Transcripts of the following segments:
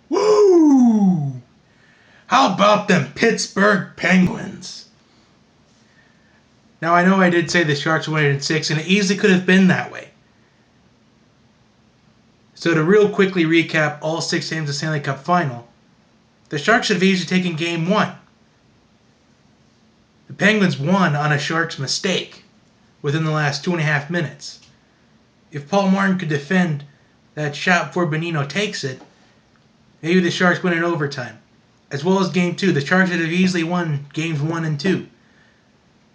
Woo! How about them Pittsburgh Penguins? Now, I know I did say the Sharks won it in 6, and it easily could have been that way. So to real quickly recap all 6 games of the Stanley Cup final, the Sharks should have easily taken Game 1. The Penguins won on a Sharks mistake within the last 2.5 minutes. If Paul Martin could defend that shot before Bonino takes it, maybe the Sharks win in overtime. As well as Game 2, the Sharks should have easily won Games 1 and 2.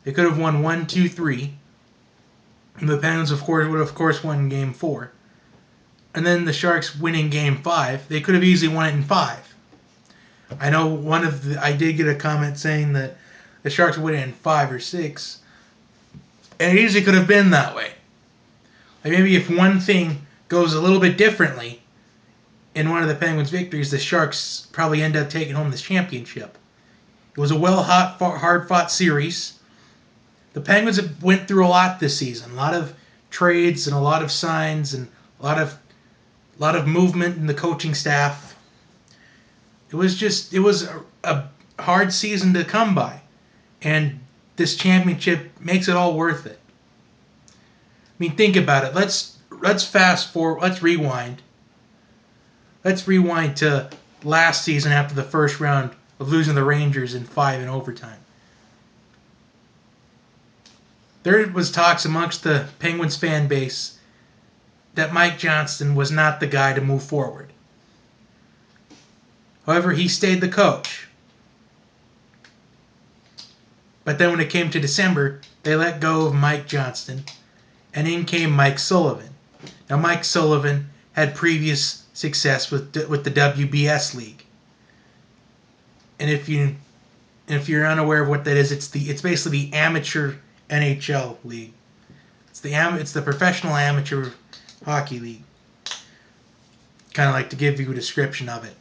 They could have won 1, 2, 3. And the Penguins, of course, would have, of course, won Game 4. And then the Sharks winning Game 5. They could have easily won it in 5. I know I did get a comment saying that the Sharks would win it in 5 or 6. And it easily could have been that way. Like maybe if one thing goes a little bit differently in one of the Penguins' victories, the Sharks probably end up taking home this championship. It was a hard-fought series. The Penguins have went through a lot this season. A lot of trades and a lot of signs and a lot of movement in the coaching staff. It was a hard season to come by. And this championship makes it all worth it. I mean, think about it. Let's fast forward. Let's rewind. Let's rewind to last season after the first round of losing the Rangers in 5 in overtime. There was talks amongst the Penguins fan base that Mike Johnston was not the guy to move forward. However, he stayed the coach. But then when it came to December, they let go of Mike Johnston, and in came Mike Sullivan. Now, Mike Sullivan had previous success with the WBS League. And if you're unaware of what that is, it's basically the amateur NHL league. It's the professional amateur hockey league. Kind of like to give you a description of it.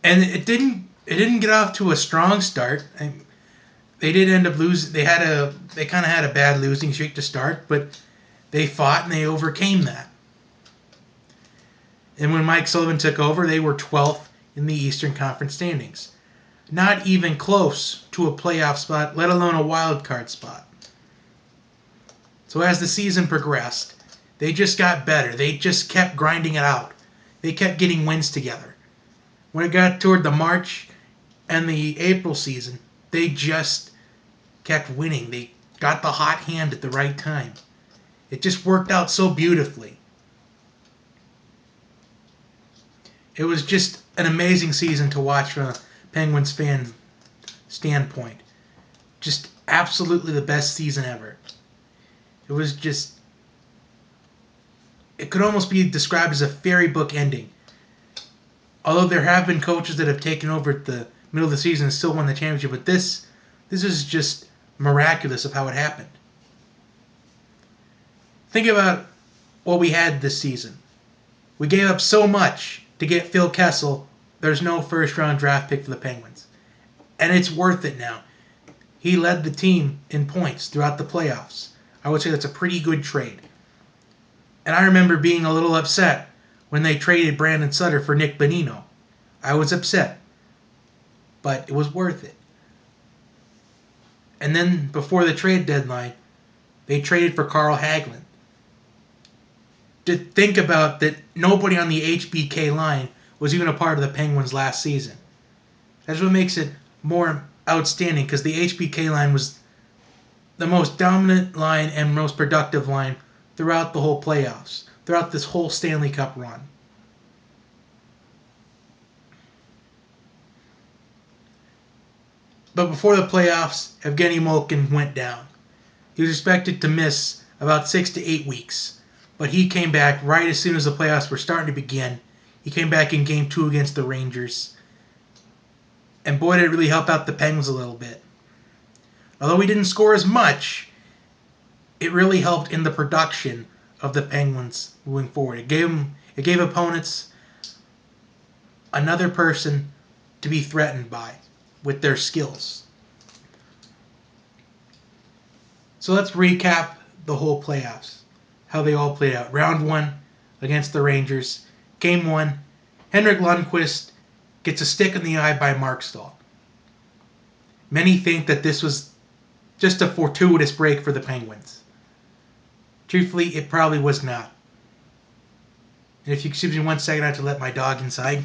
And it didn't get off to a strong start. They did end up losing. They kind of had a bad losing streak to start, but they fought and they overcame that. And when Mike Sullivan took over, they were 12th in the Eastern Conference standings. Not even close to a playoff spot, let alone a wild card spot. So as the season progressed, they just got better. They just kept grinding it out. They kept getting wins together. When it got toward the March and the April season, they just kept winning. They got the hot hand at the right time. It just worked out so beautifully. It was just an amazing season to watch from a Penguins fan standpoint. Just absolutely the best season ever. It was just... It could almost be described as a fairy book ending. Although there have been coaches that have taken over at the middle of the season and still won the championship, but this is just miraculous of how it happened. Think about what we had this season. We gave up so much to get Phil Kessel. There's no first-round draft pick for the Penguins. And it's worth it now. He led the team in points throughout the playoffs. I would say that's a pretty good trade. And I remember being a little upset when they traded Brandon Sutter for Nick Bonino. I was upset. But it was worth it. And then before the trade deadline, they traded for Carl Hagelin. To think about that, nobody on the HBK line was even a part of the Penguins last season. That's what makes it more outstanding, because the HBK line was the most dominant line and most productive line throughout the whole playoffs, throughout this whole Stanley Cup run. But before the playoffs, Evgeny Malkin went down. He was expected to miss about 6 to 8 weeks. But he came back right as soon as the playoffs were starting to begin. He came back in Game 2 against the Rangers. And boy, did it really help out the Penguins a little bit. Although he didn't score as much, it really helped in the production of the Penguins moving forward. It gave opponents another person to be threatened by with their skills. So let's recap the whole playoffs. How they all played out. Round 1, against the Rangers. Game 1, Henrik Lundqvist gets a stick in the eye by Mark Stahl. Many think that this was just a fortuitous break for the Penguins. Truthfully, it probably was not. And if you excuse me 1 second, I have to let my dog inside.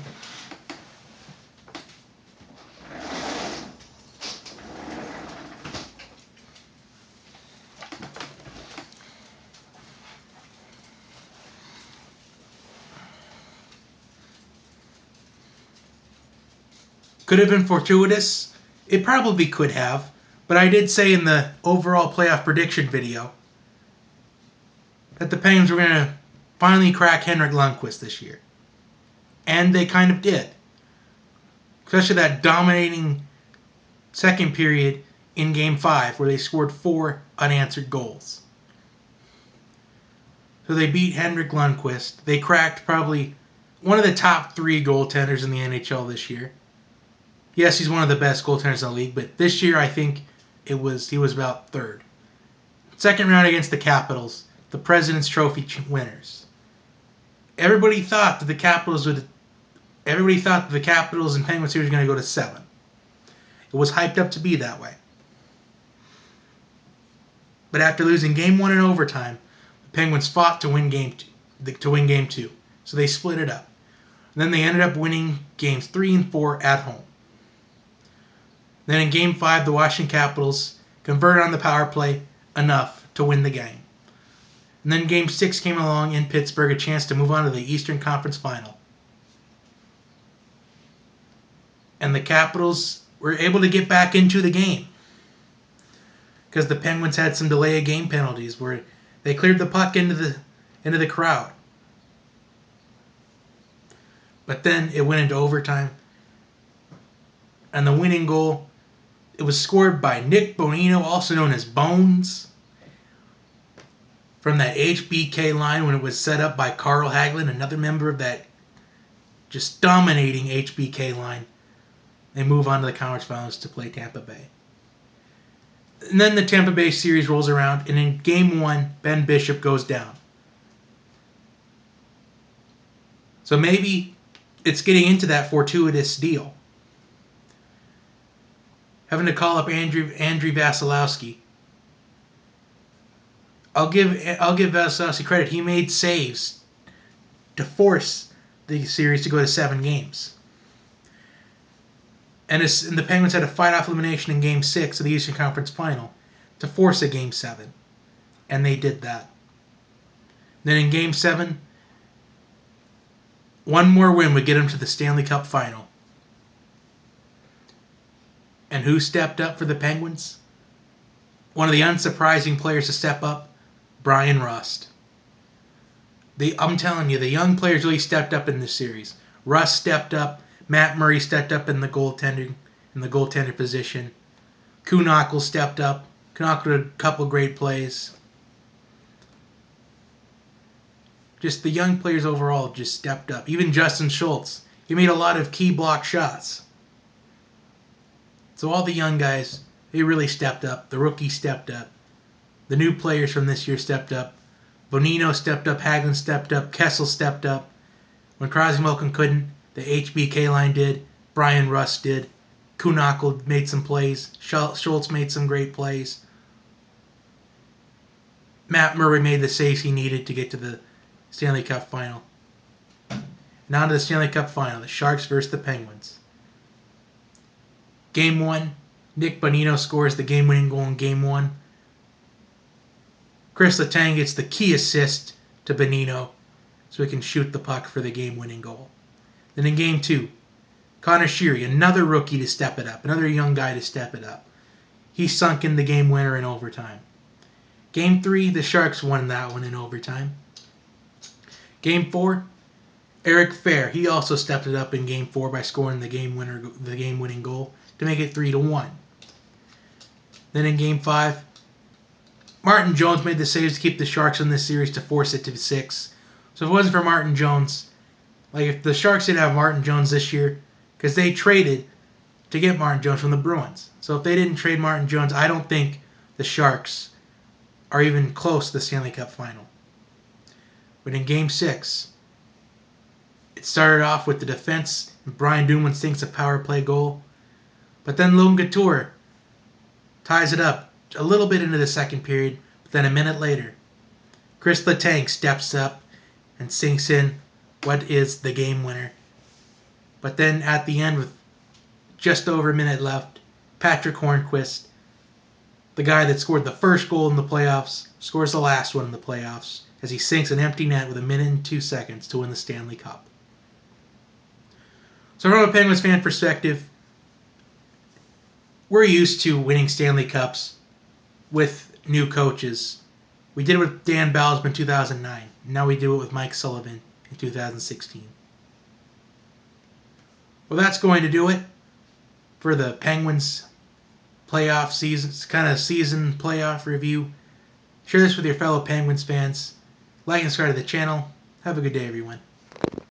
Could have been fortuitous. It probably could have. But I did say in the overall playoff prediction video that the Penguins were going to finally crack Henrik Lundqvist this year. And they kind of did. Especially that dominating second period in Game 5 where they scored 4 unanswered goals. So they beat Henrik Lundqvist. They cracked probably one of the top 3 goaltenders in the NHL this year. Yes, he's one of the best goaltenders in the league, but this year I think he was about 3rd. Second round against the Capitals, the President's Trophy winners. Everybody thought that the Capitals and Penguins series were going to go to 7. It was hyped up to be that way. But after losing Game 1 in overtime, the Penguins fought to win Game 2. So they split it up. And then they ended up winning Games 3 and 4 at home. Then in Game 5, the Washington Capitals converted on the power play enough to win the game. And then Game 6 came along in Pittsburgh, a chance to move on to the Eastern Conference Final. And the Capitals were able to get back into the game because the Penguins had some delay of game penalties where they cleared the puck into the crowd. But then it went into overtime. And the winning goal, it was scored by Nick Bonino, also known as Bones, from that HBK line when it was set up by Carl Hagelin, another member of that just dominating HBK line. They move on to the conference finals to play Tampa Bay. And then the Tampa Bay series rolls around, and in Game 1, Ben Bishop goes down. So maybe it's getting into that fortuitous deal. Having to call up Andrew Vasilevsky. I'll give Vasilevsky credit. He made saves to force the series to go to 7 games. And the Penguins had to fight off elimination in Game 6 of the Eastern Conference Final to force a Game 7. And they did that. Then in Game 7, one more win would get them to the Stanley Cup Final. And who stepped up for the Penguins? One of the unsurprising players to step up, Brian Rust. I'm telling you, the young players really stepped up in this series. Rust stepped up. Matt Murray stepped up in the goaltender position. Kuhnhackl stepped up. Kuhnhackl did a couple great plays. Just the young players overall just stepped up. Even Justin Schultz, he made a lot of key block shots. So all the young guys, they really stepped up. The rookies stepped up. The new players from this year stepped up. Bonino stepped up. Hagelin stepped up. Kessel stepped up. When Crosby Malkin couldn't, the HBK line did. Brian Rust did. Kuhnhackl made some plays. Schultz made some great plays. Matt Murray made the saves he needed to get to the Stanley Cup Final. Now to the Stanley Cup Final, the Sharks versus the Penguins. Game 1, Nick Bonino scores the game-winning goal in Game 1. Chris Letang gets the key assist to Bonino so he can shoot the puck for the game-winning goal. Then in Game 2, Connor Sheary, another rookie to step it up, another young guy to step it up. He sunk in the game winner in overtime. Game 3, the Sharks won that one in overtime. Game 4, Eric Fehr, he also stepped it up in Game 4 by scoring the game-winning goal to make it 3-1. Then in Game 5, Martin Jones made the saves to keep the Sharks in this series to force it to 6. So if it wasn't for Martin Jones, like if the Sharks didn't have Martin Jones this year, because they traded to get Martin Jones from the Bruins. So if they didn't trade Martin Jones, I don't think the Sharks are even close to the Stanley Cup Final. But in Game 6, it started off with the defense, and Brian Dumoulin sinks a power play goal. But then Logan Couture ties it up a little bit into the second period. But then a minute later, Chris Letang steps up and sinks in what is the game winner. But then at the end, with just over a minute left, Patrick Hornquist, the guy that scored the first goal in the playoffs, scores the last one in the playoffs as he sinks an empty net with a minute and 2 seconds to win the Stanley Cup. So from a Penguins fan perspective, we're used to winning Stanley Cups with new coaches. We did it with Dan Bylsma in 2009. Now we do it with Mike Sullivan in 2016. Well, that's going to do it for the Penguins playoff season, kind of season playoff review. Share this with your fellow Penguins fans. Like and subscribe to the channel. Have a good day, everyone.